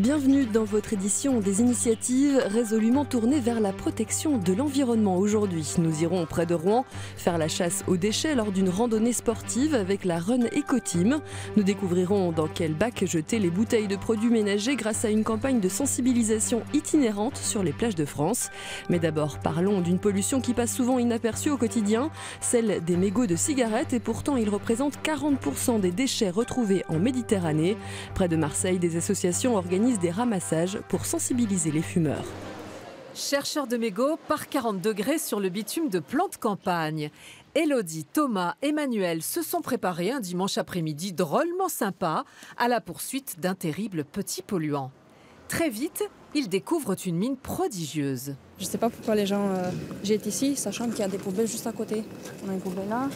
Bienvenue dans votre édition des initiatives résolument tournées vers la protection de l'environnement. Aujourd'hui, nous irons près de Rouen faire la chasse aux déchets lors d'une randonnée sportive avec la Run Eco-Team. Nous découvrirons dans quel bac jeter les bouteilles de produits ménagers grâce à une campagne de sensibilisation itinérante sur les plages de France. Mais d'abord, parlons d'une pollution qui passe souvent inaperçue au quotidien, celle des mégots de cigarettes, et pourtant ils représentent 40% des déchets retrouvés en Méditerranée. Près de Marseille, des associations organisent des ramassages pour sensibiliser les fumeurs. Chercheurs de mégots par 40 degrés sur le bitume de Plante Campagne. Élodie, Thomas, Emmanuel se sont préparés un dimanche après-midi drôlement sympa à la poursuite d'un terrible petit polluant. Très vite, ils découvrent une mine prodigieuse. Je ne sais pas pourquoi les gens jettent ici, sachant qu'il y a des poubelles juste à côté. On a une poubelle là.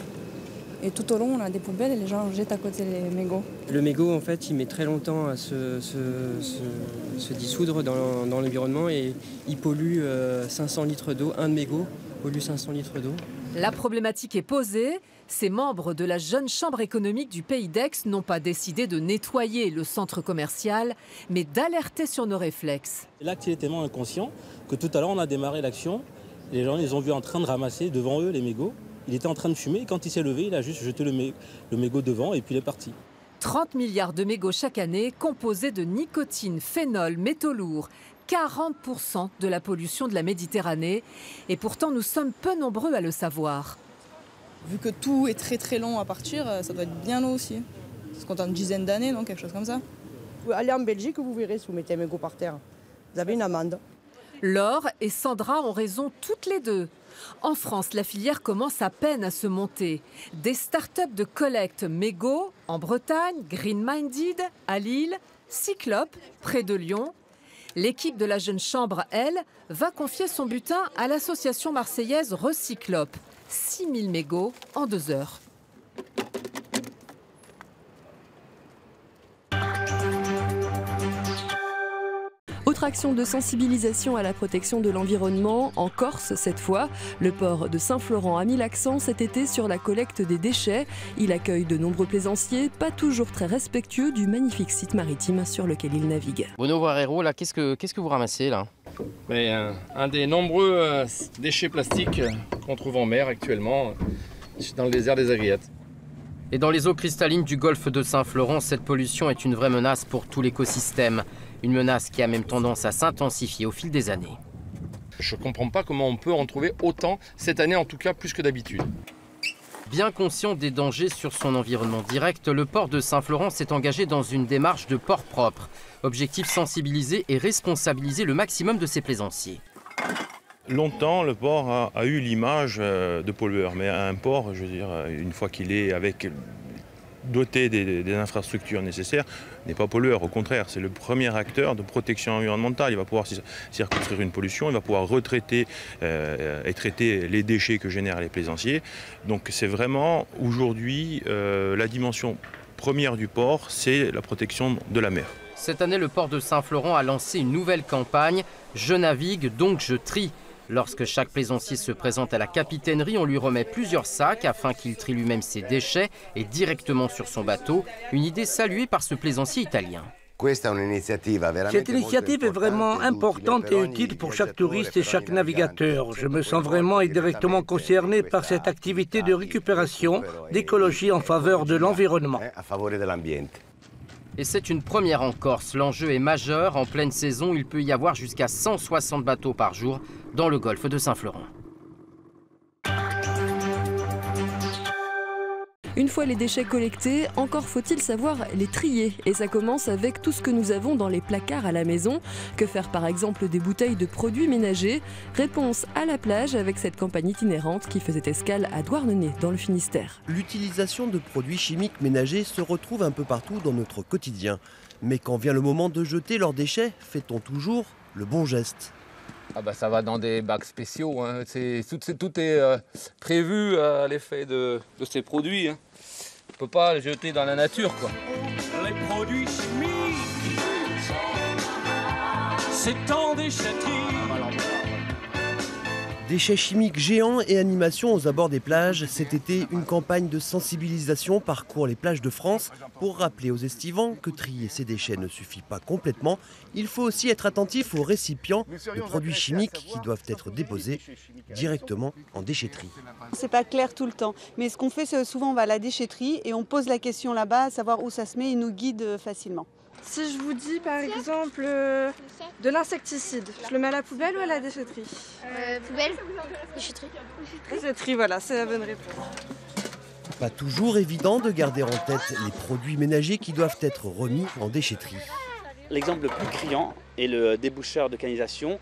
Et tout au long, on a des poubelles et les gens jettent à côté les mégots. Le mégot, en fait, il met très longtemps à se dissoudre dans l'environnement et il pollue 500 litres d'eau. Un mégot pollue 500 litres d'eau. La problématique est posée. Ces membres de la jeune chambre économique du Pays d'Aix n'ont pas décidé de nettoyer le centre commercial, mais d'alerter sur nos réflexes. L'acte est tellement inconscient que tout à l'heure, on a démarré l'action. Les gens les ont vus en train de ramasser devant eux les mégots. Il était en train de fumer et quand il s'est levé, il a juste jeté le mégot devant et puis il est parti. 30 milliards de mégots chaque année composés de nicotine, phénol, métaux lourds. 40% de la pollution de la Méditerranée. Et pourtant, nous sommes peu nombreux à le savoir. Vu que tout est très très long à partir, ça doit être bien long aussi. Ça compte en une dizaine d'années, non? Quelque chose comme ça. Allez en Belgique, vous verrez si vous mettez un mégot par terre. Vous avez une amende. Laure et Sandra ont raison toutes les deux. En France, la filière commence à peine à se monter. Des start-up de collecte mégots en Bretagne, Green Minded à Lille, Cyclope près de Lyon. L'équipe de la jeune chambre, elle, va confier son butin à l'association marseillaise Recyclope. 6000 mégots en 2 heures. Autre action de sensibilisation à la protection de l'environnement, en Corse cette fois. Le port de Saint-Florent a mis l'accent cet été sur la collecte des déchets. Il accueille de nombreux plaisanciers, pas toujours très respectueux du magnifique site maritime sur lequel ils naviguent. Bruno Guerrero, là, qu'est-ce que vous ramassez là? Un des nombreux déchets plastiques qu'on trouve en mer actuellement dans le désert des Agriates. Et dans les eaux cristallines du golfe de Saint-Florent, cette pollution est une vraie menace pour tout l'écosystème. Une menace qui a même tendance à s'intensifier au fil des années. Je ne comprends pas comment on peut en trouver autant, cette année en tout cas plus que d'habitude. Bien conscient des dangers sur son environnement direct, le port de Saint-Florent s'est engagé dans une démarche de port propre. Objectif, sensibiliser et responsabiliser le maximum de ses plaisanciers. Longtemps, le port a eu l'image de pollueur, mais un port, je veux dire, une fois qu'il est doté des infrastructures nécessaires, n'est pas pollueur. Au contraire, c'est le premier acteur de protection environnementale. Il va pouvoir circonscrire une pollution, il va pouvoir retraiter et traiter les déchets que génèrent les plaisanciers. Donc c'est vraiment aujourd'hui la dimension première du port, c'est la protection de la mer. Cette année, le port de Saint-Florent a lancé une nouvelle campagne « Je navigue, donc je trie ». Lorsque chaque plaisancier se présente à la capitainerie, on lui remet plusieurs sacs afin qu'il trie lui-même ses déchets et directement sur son bateau. Une idée saluée par ce plaisancier italien. Cette initiative est vraiment importante et utile pour chaque touriste et chaque navigateur. Je me sens vraiment et directement concerné par cette activité de récupération, d'écologie en faveur de l'environnement. Et c'est une première en Corse. L'enjeu est majeur. En pleine saison, il peut y avoir jusqu'à 160 bateaux par jour dans le golfe de Saint-Florent. Une fois les déchets collectés, encore faut-il savoir les trier. Et ça commence avec tout ce que nous avons dans les placards à la maison. Que faire par exemple des bouteilles de produits ménagers? Réponse à la plage avec cette campagne itinérante qui faisait escale à Douarnenez dans le Finistère. L'utilisation de produits chimiques ménagers se retrouve un peu partout dans notre quotidien. Mais quand vient le moment de jeter leurs déchets, fait-on toujours le bon geste? Ça va dans des bacs spéciaux, hein. Tout est prévu à l'effet de ces produits. Hein. On ne peut pas les jeter dans la nature, quoi. Les produits chimiques, c'est en déchetterie. Déchets chimiques géants et animations aux abords des plages. Cet été, une campagne de sensibilisation parcourt les plages de France pour rappeler aux estivants que trier ces déchets ne suffit pas complètement. Il faut aussi être attentif aux récipients de produits chimiques qui doivent être déposés directement en déchetterie. C'est pas clair tout le temps, mais ce qu'on fait, c'est souvent on va à la déchetterie et on pose la question là-bas, à savoir où ça se met, ils nous guident facilement. Si je vous dis par exemple de l'insecticide, je le mets à la poubelle ou à la déchetterie? Poubelle, déchetterie. Déchetterie, voilà, c'est la bonne réponse. Pas toujours évident de garder en tête les produits ménagers qui doivent être remis en déchetterie. L'exemple le plus criant est le déboucheur de canalisation,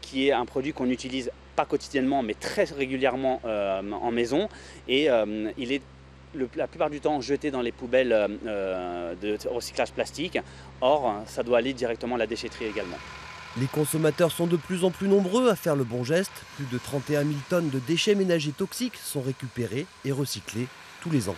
qui est un produit qu'on utilise pas quotidiennement mais très régulièrement en maison, et il est la plupart du temps jeté dans les poubelles de recyclage plastique. Or, ça doit aller directement à la déchetterie également. Les consommateurs sont de plus en plus nombreux à faire le bon geste. Plus de 31 000 tonnes de déchets ménagers toxiques sont récupérés et recyclés tous les ans.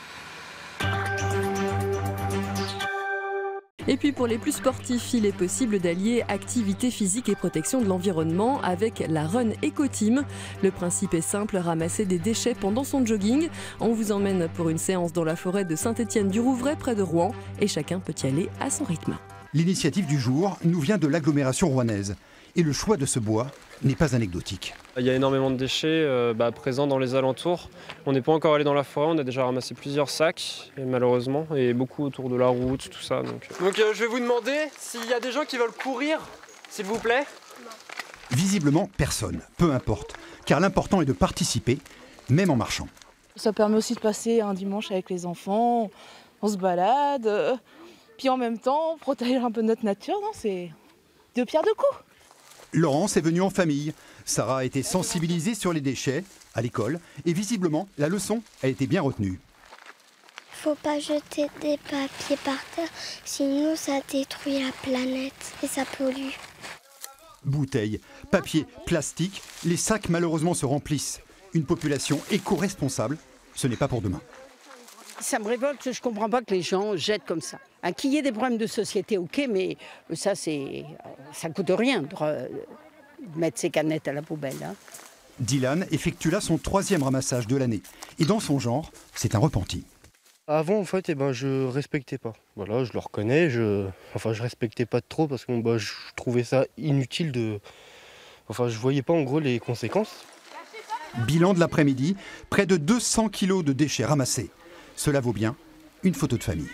Et puis pour les plus sportifs, il est possible d'allier activité physique et protection de l'environnement avec la Run Eco Team. Le principe est simple, ramasser des déchets pendant son jogging. On vous emmène pour une séance dans la forêt de Saint-Étienne-du-Rouvray près de Rouen et chacun peut y aller à son rythme. L'initiative du jour nous vient de l'agglomération rouennaise et le choix de ce bois n'est pas anecdotique. Il y a énormément de déchets présents dans les alentours. On n'est pas encore allé dans la forêt, on a déjà ramassé plusieurs sacs, malheureusement, et beaucoup autour de la route, tout ça. Donc je vais vous demander s'il y a des gens qui veulent courir, s'il vous plaît. Visiblement, personne, peu importe, car l'important est de participer, même en marchant. Ça permet aussi de passer un dimanche avec les enfants, on se balade, puis en même temps, on protège un peu notre nature, non, c'est deux pierres deux coups. Laurence est venue en famille. Sarah a été sensibilisée sur les déchets à l'école et visiblement, la leçon a été bien retenue. Faut pas jeter des papiers par terre, sinon ça détruit la planète et ça pollue. Bouteilles, papier, plastique, les sacs malheureusement se remplissent. Une population éco-responsable, ce n'est pas pour demain. Ça me révolte, je ne comprends pas que les gens jettent comme ça. Qu'il y ait des problèmes de société, ok, mais ça ne coûte rien de mettre ses canettes à la poubelle. Hein. Dylan effectue là son 3e ramassage de l'année. Et dans son genre, c'est un repenti. Avant, en fait, je respectais pas. Voilà, je le reconnais, je respectais pas trop parce que je trouvais ça inutile de... je voyais pas en gros les conséquences. Bilan de l'après-midi, près de 200 kilos de déchets ramassés. Cela vaut bien une photo de famille.